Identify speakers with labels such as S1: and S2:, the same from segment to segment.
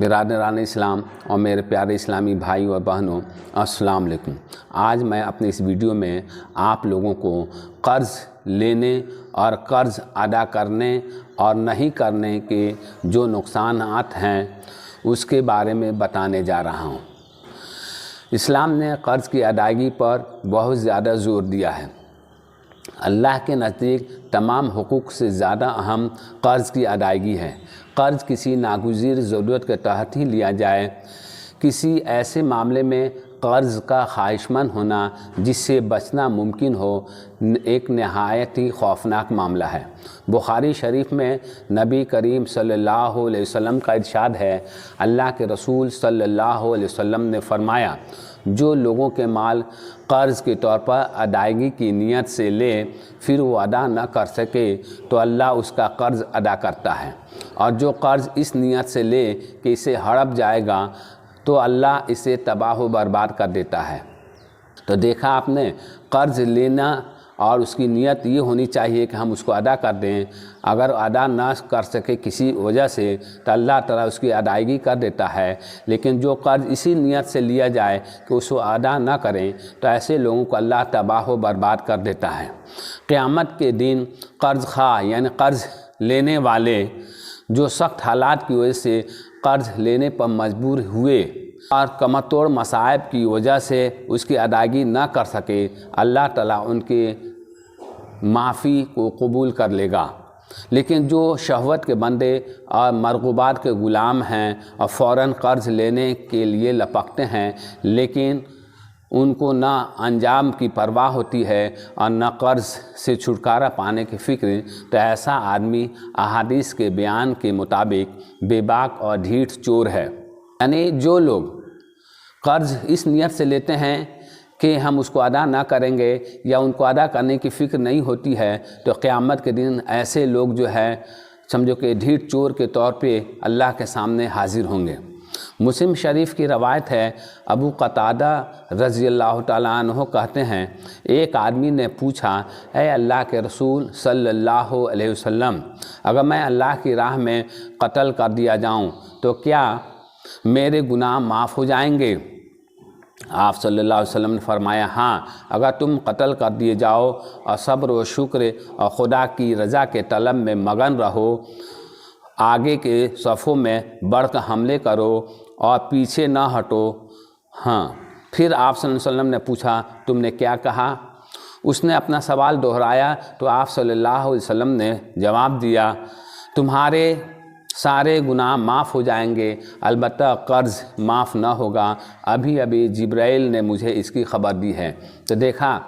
S1: برادران اسلام اور میرے پیارے اسلامی بھائی اور بہنوں، السلام علیکم۔ آج میں اپنی اس ویڈیو میں آپ لوگوں کو قرض لینے اور قرض ادا کرنے اور نہیں کرنے کے جو نقصانات ہیں اس کے بارے میں بتانے جا رہا ہوں۔ اسلام نے قرض کی ادائیگی پر بہت زیادہ زور دیا ہے۔ اللہ کے نزدیک تمام حقوق سے زیادہ اہم قرض کی ادائیگی ہے۔ قرض کسی ناگزیر ضرورت کے تحت ہی لیا جائے۔ کسی ایسے معاملے میں قرض کا خواہشمند ہونا جس سے بچنا ممکن ہو ایک نہایت ہی خوفناک معاملہ ہے۔ بخاری شریف میں نبی کریم صلی اللہ علیہ وسلم کا ارشاد ہے، اللہ کے رسول صلی اللہ علیہ وسلم نے فرمایا، جو لوگوں کے مال قرض کے طور پر ادائیگی کی نیت سے لے پھر وہ ادا نہ کر سکے تو اللہ اس کا قرض ادا کرتا ہے، اور جو قرض اس نیت سے لے کہ اسے ہڑپ جائے گا تو اللہ اسے تباہ و برباد کر دیتا ہے۔ تو دیکھا آپ نے، قرض لینا اور اس کی نیت یہ ہونی چاہیے کہ ہم اس کو ادا کر دیں۔ اگر ادا نہ کر سکے کسی وجہ سے تو اللہ تعالیٰ اس کی ادائیگی کر دیتا ہے، لیکن جو قرض اسی نیت سے لیا جائے کہ اس کو ادا نہ کریں تو ایسے لوگوں کو اللہ تباہ و برباد کر دیتا ہے۔ قیامت کے دن قرض خواہ یعنی قرض لینے والے جو سخت حالات کی وجہ سے قرض لینے پر مجبور ہوئے اور کمتوڑ مصائب کی وجہ سے اس کی ادائیگی نہ کر سکے، اللہ تعالیٰ ان کے معافی کو قبول کر لے گا۔ لیکن جو شہوت کے بندے اور مرغوبات کے غلام ہیں اور فوراً قرض لینے کے لیے لپکتے ہیں، لیکن ان کو نہ انجام کی پرواہ ہوتی ہے اور نہ قرض سے چھٹکارا پانے کی فکر، تو ایسا آدمی احادیث کے بیان کے مطابق بے باک اور ڈھیٹ چور ہے۔ یعنی جو لوگ قرض اس نیت سے لیتے ہیں کہ ہم اس کو ادا نہ کریں گے یا ان کو ادا کرنے کی فکر نہیں ہوتی ہے، تو قیامت کے دن ایسے لوگ جو ہے سمجھو کہ ڈھیٹ چور کے طور پہ اللہ کے سامنے حاضر ہوں گے۔ مسلم شریف کی روایت ہے، ابو قتادہ رضی اللہ تعالیٰ عنہ کہتے ہیں، ایک آدمی نے پوچھا، اے اللہ کے رسول صلی اللہ علیہ وسلم، اگر میں اللہ کی راہ میں قتل کر دیا جاؤں تو کیا میرے گناہ معاف ہو جائیں گے؟ آپ صلی اللہ علیہ وسلم نے فرمایا، ہاں، اگر تم قتل کر دیے جاؤ اور صبر و شکر اور خدا کی رضا کے طلب میں مگن رہو، آگے کے صفوں میں بڑھ کر حملے کرو اور پیچھے نہ ہٹو۔ ہاں، پھر آپ صلی اللہ علیہ وسلم نے پوچھا، تم نے کیا کہا؟ اس نے اپنا سوال دہرایا تو آپ صلی اللہ علیہ وسلم نے جواب دیا، تمہارے سارے گناہ معاف ہو جائیں گے، البتہ قرض معاف نہ ہوگا۔ ابھی جبرائیل نے مجھے اس کی خبر دی ہے۔ تو دیکھا،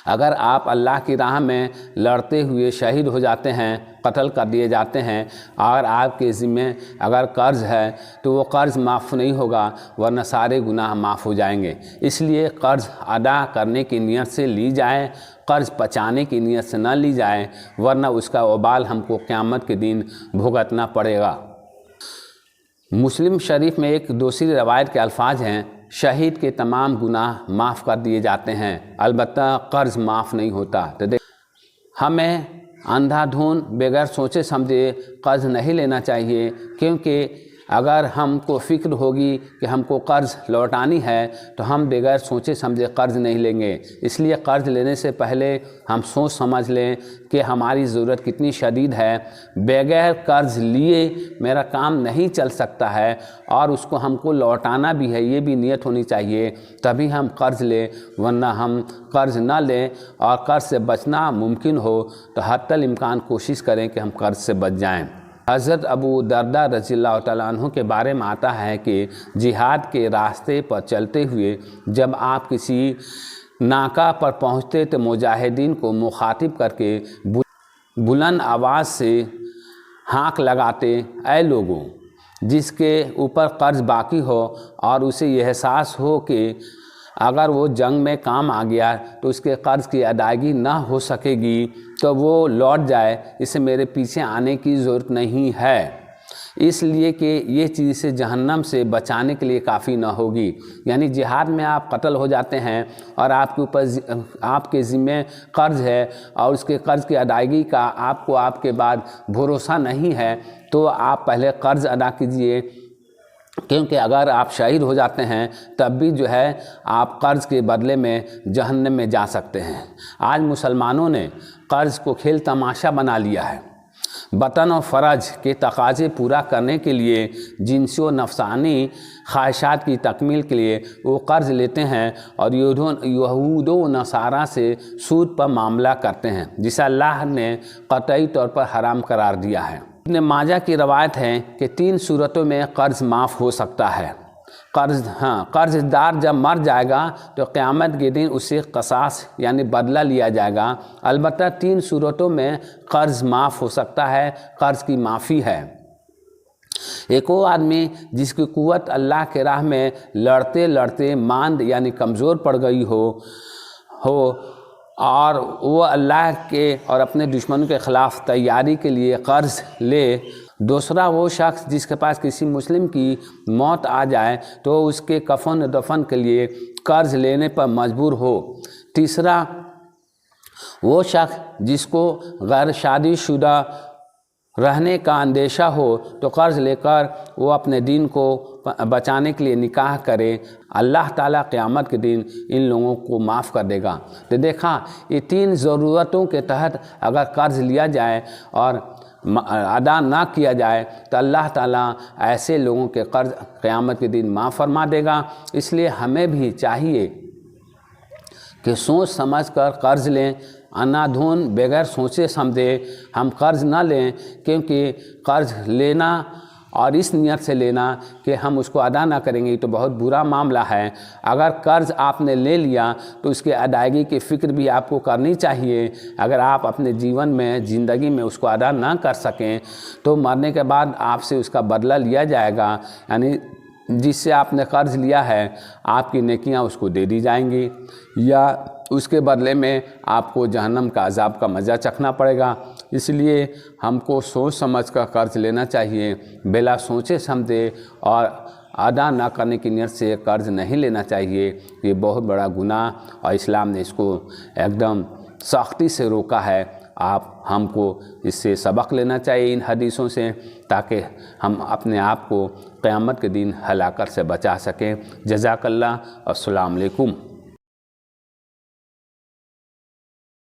S1: اگر آپ اللہ کی راہ میں لڑتے ہوئے شہید ہو جاتے ہیں، قتل کر دیے جاتے ہیں، اور آپ کے ذمہ اگر قرض ہے تو وہ قرض معاف نہیں ہوگا، ورنہ سارے گناہ معاف ہو جائیں گے۔ اس لیے قرض ادا کرنے کی نیت سے لی جائے، قرض بچانے کی نیت سے نہ لی جائے، ورنہ اس کا وبال ہم کو قیامت کے دن بھگتنا پڑے گا۔ مسلم شریف میں ایک دوسری روایت کے الفاظ ہیں، شہید کے تمام گناہ معاف کر دیے جاتے ہیں، البتہ قرض معاف نہیں ہوتا۔ تو ہمیں اندھا دھند بغیر سوچے سمجھے قرض نہیں لینا چاہیے، کیونکہ اگر ہم کو فکر ہوگی کہ ہم کو قرض لوٹانی ہے تو ہم بغیر سوچے سمجھے قرض نہیں لیں گے۔ اس لیے قرض لینے سے پہلے ہم سوچ سمجھ لیں کہ ہماری ضرورت کتنی شدید ہے، بغیر قرض لیے میرا کام نہیں چل سکتا ہے، اور اس کو ہم کو لوٹانا بھی ہے، یہ بھی نیت ہونی چاہیے، تبھی ہم قرض لیں، ورنہ ہم قرض نہ لیں اور قرض سے بچنا ممکن ہو تو حتی الامکان کوشش کریں کہ ہم قرض سے بچ جائیں۔ حضرت ابو درداء رضی اللہ تعالیٰ عنہ کے بارے میں آتا ہے کہ جہاد کے راستے پر چلتے ہوئے جب آپ کسی ناکہ پر پہنچتے تو مجاہدین کو مخاطب کر کے بلند آواز سے ہانک لگاتے، اے لوگوں، جس کے اوپر قرض باقی ہو اور اسے یہ احساس ہو کہ اگر وہ جنگ میں کام آ گیا تو اس کے قرض کی ادائیگی نہ ہو سکے گی تو وہ لوٹ جائے، اسے میرے پیچھے آنے کی ضرورت نہیں ہے، اس لیے کہ یہ چیز سے جہنم سے بچانے کے لیے کافی نہ ہوگی۔ یعنی جہاد میں آپ قتل ہو جاتے ہیں اور آپ کے اوپر آپ کے ذمہ قرض ہے اور اس کے قرض کی ادائیگی کا آپ کو آپ کے بعد بھروسہ نہیں ہے، تو آپ پہلے قرض ادا کیجئے، کیونکہ اگر آپ شہید ہو جاتے ہیں تب بھی جو ہے آپ قرض کے بدلے میں جہنم میں جا سکتے ہیں۔ آج مسلمانوں نے قرض کو کھیل تماشا بنا لیا ہے۔ وطن و فرج کے تقاضے پورا کرنے کے لیے، جنسی و نفسانی خواہشات کی تکمیل کے لیے وہ قرض لیتے ہیں اور یہود و نصارہ سے سود پر معاملہ کرتے ہیں، جسے اللہ نے قطعی طور پر حرام قرار دیا ہے۔ ابن ماجہ کی روایت ہے کہ 3 صورتوں میں قرض معاف ہو سکتا ہے۔ قرض دار جب مر جائے گا تو قیامت کے دن اسے قصاص یعنی بدلہ لیا جائے گا۔ البتہ 3 صورتوں میں قرض معاف ہو سکتا ہے، قرض کی معافی ہے۔ ایک وہ آدمی جس کی قوت اللہ کے راہ میں لڑتے لڑتے ماند یعنی کمزور پڑ گئی ہو اور وہ اللہ کے اور اپنے دشمنوں کے خلاف تیاری کے لیے قرض لے۔ دوسرا وہ شخص جس کے پاس کسی مسلم کی موت آ جائے تو اس کے کفن و دفن کے لیے قرض لینے پر مجبور ہو۔ تیسرا وہ شخص جس کو غیر شادی شدہ رہنے کا اندیشہ ہو تو قرض لے کر وہ اپنے دین کو بچانے کے لیے نکاح کرے۔ اللہ تعالیٰ قیامت کے دن ان لوگوں کو معاف کر دے گا۔ تو دیکھا، یہ 3 ضرورتوں کے تحت اگر قرض لیا جائے اور ادا نہ کیا جائے تو اللہ تعالیٰ ایسے لوگوں کے قرض قیامت کے دن معاف فرما دے گا۔ اس لیے ہمیں بھی چاہیے کہ سوچ سمجھ کر قرض لیں، انا دھون بغیر سوچے سمجھے ہم قرض نہ لیں، کیونکہ قرض لینا اور اس نیت سے لینا کہ ہم اس کو ادا نہ کریں گے تو بہت برا معاملہ ہے۔ اگر قرض آپ نے لے لیا تو اس کے ادائیگی کی فکر بھی آپ کو کرنی چاہیے۔ اگر آپ اپنے جیون میں زندگی میں اس کو ادا نہ کر سکیں تو مرنے کے بعد آپ سے اس کا بدلہ لیا جائے گا، یعنی جس سے آپ نے قرض لیا ہے آپ کی نیکیاں اس کو دے دی جائیں گی، یا اس کے بدلے میں آپ کو جہنم کا عذاب کا مزہ چکھنا پڑے گا۔ اس لیے ہم کو سوچ سمجھ کر قرض لینا چاہیے، بلا سوچے سمجھے اور ادا نہ کرنے کی نیت سے قرض نہیں لینا چاہیے۔ یہ بہت بڑا گناہ اور اسلام نے اس کو ایک دم سختی سے روکا ہے۔ ہم کو اس سے سبق لینا چاہیے ان حدیثوں سے، تاکہ ہم اپنے آپ کو قیامت کے دن ہلاکت سے بچا سکیں۔ جزاک اللہ، السلام علیکم۔